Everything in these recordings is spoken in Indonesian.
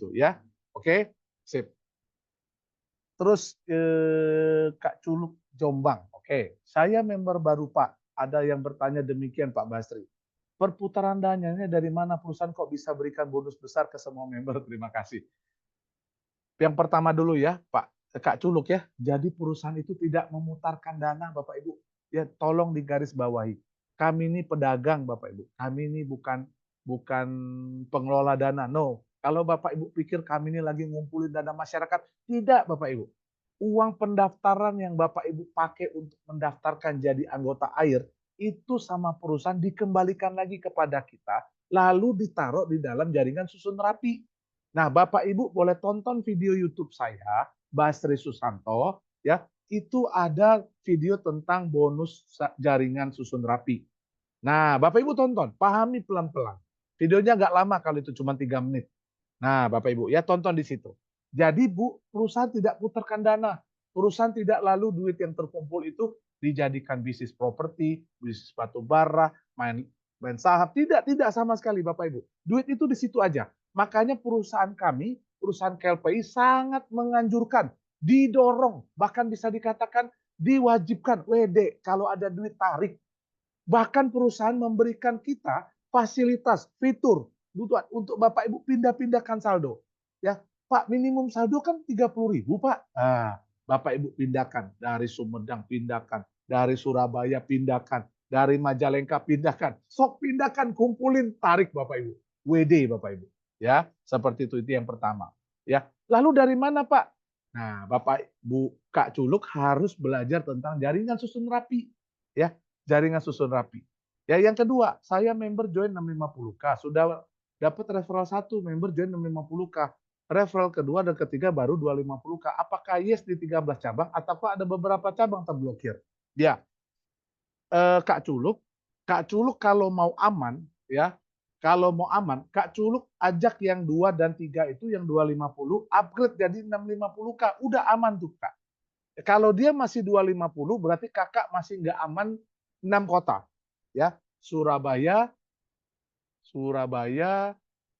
gitu ya. Oke, sip. Terus Kak Culuk Jombang. Oke, saya member baru Pak. Ada yang bertanya demikian Pak Basri. Perputaran dananya dari mana perusahaan kok bisa berikan bonus besar ke semua member? Terima kasih. Yang pertama dulu ya, Kak Culuk ya. Jadi perusahaan itu tidak memutarkan dana, Bapak Ibu. Ya, tolong digarisbawahi. Kami ini pedagang, Bapak Ibu. Kami ini bukan pengelola dana. No. Kalau Bapak Ibu pikir kami ini lagi ngumpulin dana masyarakat, tidak, Bapak Ibu. Uang pendaftaran yang Bapak Ibu pakai untuk mendaftarkan jadi anggota AIR itu sama perusahaan dikembalikan lagi kepada kita, lalu ditaruh di dalam jaringan susun rapi. Nah, Bapak Ibu boleh tonton video YouTube saya, Basri Susanto, ya. Itu ada video tentang bonus jaringan susun rapi. Nah, Bapak Ibu tonton, pahami pelan-pelan. Videonya nggak lama kalau itu cuma 3 menit. Nah, Bapak Ibu, ya tonton di situ. Jadi, Bu, perusahaan tidak putarkan dana. Perusahaan tidak lalu duit yang terkumpul itu dijadikan bisnis properti, bisnis batu bara, main saham. Tidak sama sekali, Bapak Ibu. Duit itu di situ aja. Makanya perusahaan kami, perusahaan KLPI sangat menganjurkan, didorong, bahkan bisa dikatakan diwajibkan, WD, kalau ada duit tarik. Bahkan perusahaan memberikan kita fasilitas, fitur untuk Bapak Ibu pindah-pindahkan saldo. Ya, Pak, minimum saldo kan 30.000, Pak. Nah, Bapak Ibu pindahkan dari Sumedang, pindahkan dari Surabaya, pindahkan dari Majalengka, pindahkan. Sok pindahkan, kumpulin, tarik Bapak Ibu. WD Bapak Ibu. Ya, seperti itu yang pertama. Ya, lalu dari mana, Pak? Nah, Bapak Ibu Kak Culuk harus belajar tentang jaringan susun rapi. Ya, jaringan susun rapi. Ya, yang kedua, saya member join 650K. Sudah dapat referral 1, member join 650K. Referral kedua dan ketiga baru 250K. Apakah yes di 13 cabang ataukah ada beberapa cabang terblokir? Ya, Kak Culuk kalau mau aman, ya, kalau mau aman, Kak Culuk ajak yang 2 dan 3 itu yang 250, upgrade jadi 650K. Udah aman tuh, Kak. Kalau dia masih 250, berarti kakak masih nggak aman 6 kota. Ya, Surabaya, Surabaya,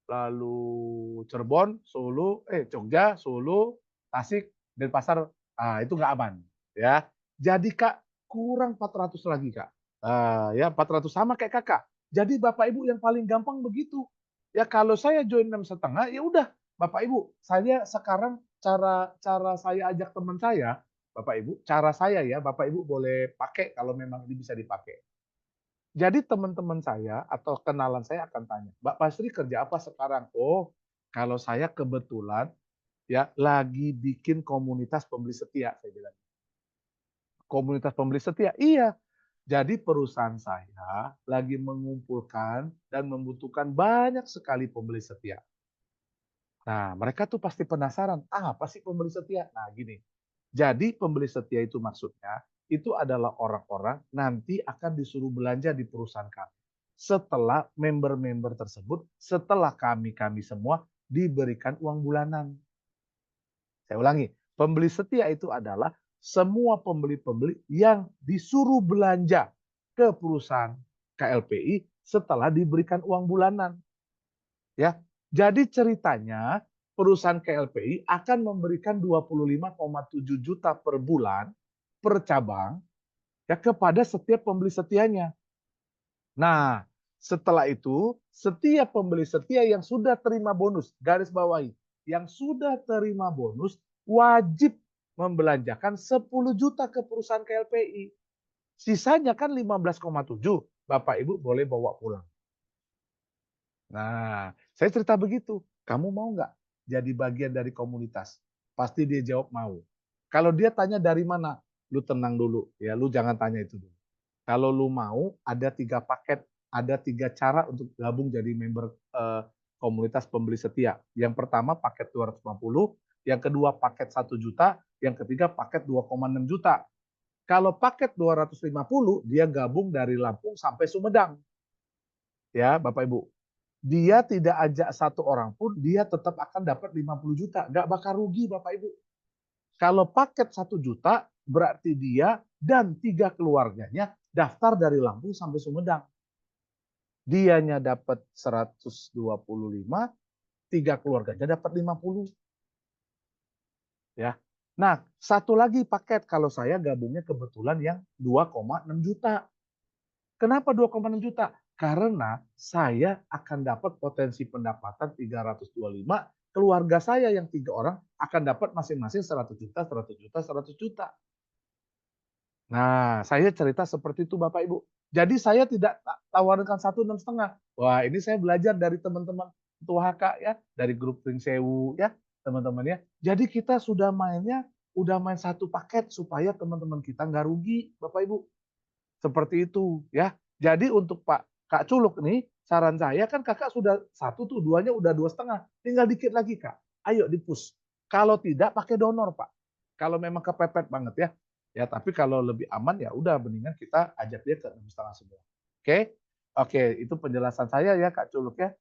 lalu Cirebon, Solo, Jogja, Solo, Tasik, Denpasar, itu nggak aman. Ya, jadi Kak kurang 400 lagi Kak. Ya 400 sama kayak kakak. Jadi Bapak Ibu yang paling gampang begitu. Ya kalau saya join 6,5, ya udah Bapak Ibu, saya sekarang cara cara saya ajak teman saya, Bapak Ibu, cara saya ya, Bapak Ibu boleh pakai kalau memang ini bisa dipakai. Jadi teman-teman saya atau kenalan saya akan tanya, Mbak Pasri kerja apa sekarang? Oh, kalau saya kebetulan ya lagi bikin komunitas pembeli setia, saya bilang. Komunitas pembeli setia, iya. Jadi perusahaan saya lagi mengumpulkan dan membutuhkan banyak sekali pembeli setia. Nah, mereka tuh pasti penasaran, apa sih pembeli setia? Nah, gini. Jadi pembeli setia itu maksudnya, itu adalah orang-orang nanti akan disuruh belanja di perusahaan kami. Setelah member-member tersebut, setelah kami semua diberikan uang bulanan. Saya ulangi, pembeli setia itu adalah semua pembeli-pembeli yang disuruh belanja ke perusahaan KLPI setelah diberikan uang bulanan. Ya, jadi ceritanya perusahaan KLPI akan memberikan 25,7 juta per bulan per cabang ya kepada setiap pembeli setianya. Nah, setelah itu setiap pembeli setia yang sudah terima bonus, garis bawahi, yang sudah terima bonus wajib membelanjakan 10 juta ke perusahaan KLPI. Sisanya kan 15,7, Bapak Ibu boleh bawa pulang. Nah, saya cerita begitu. Kamu mau nggak jadi bagian dari komunitas? Pasti dia jawab mau. Kalau dia tanya dari mana, lu tenang dulu. Ya, lu jangan tanya itu dulu. Kalau lu mau, ada 3 paket, ada 3 cara untuk gabung jadi member komunitas pembeli setia. Yang pertama paket 250, yang kedua paket 1 juta, yang ketiga paket 2,6 juta. Kalau paket 250, dia gabung dari Lampung sampai Sumedang. Ya, Bapak Ibu. Dia tidak ajak satu orang pun, dia tetap akan dapat 50 juta. Nggak bakal rugi, Bapak Ibu. Kalau paket 1 juta, berarti dia dan 3 keluarganya daftar dari Lampung sampai Sumedang. Dianya dapat 125, 3 keluarganya dapat 50. Ya. Nah, satu lagi paket kalau saya gabungnya kebetulan yang 2,6 juta. Kenapa 2,6 juta? Karena saya akan dapat potensi pendapatan 325, keluarga saya yang 3 orang akan dapat masing-masing 100 juta, 100 juta, 100 juta. Nah, saya cerita seperti itu Bapak Ibu. Jadi saya tidak tawarkan 1,6,5. Wah, ini saya belajar dari teman-teman Ketua HK ya, dari grup Ring Sewu ya, teman-teman ya. Jadi kita sudah main satu paket supaya teman-teman kita nggak rugi, Bapak Ibu. Seperti itu ya. Jadi untuk Kak Culuk nih, saran saya kan kakak sudah satu tuh, duanya udah 2,5. Tinggal dikit lagi Kak. Ayo di-push. Kalau tidak pakai donor Pak. Kalau memang kepepet banget ya. Ya, tapi kalau lebih aman ya udah mendingan kita ajak dia ke 6,5 semua. Oke? Oke, itu penjelasan saya ya Kak Culuk ya.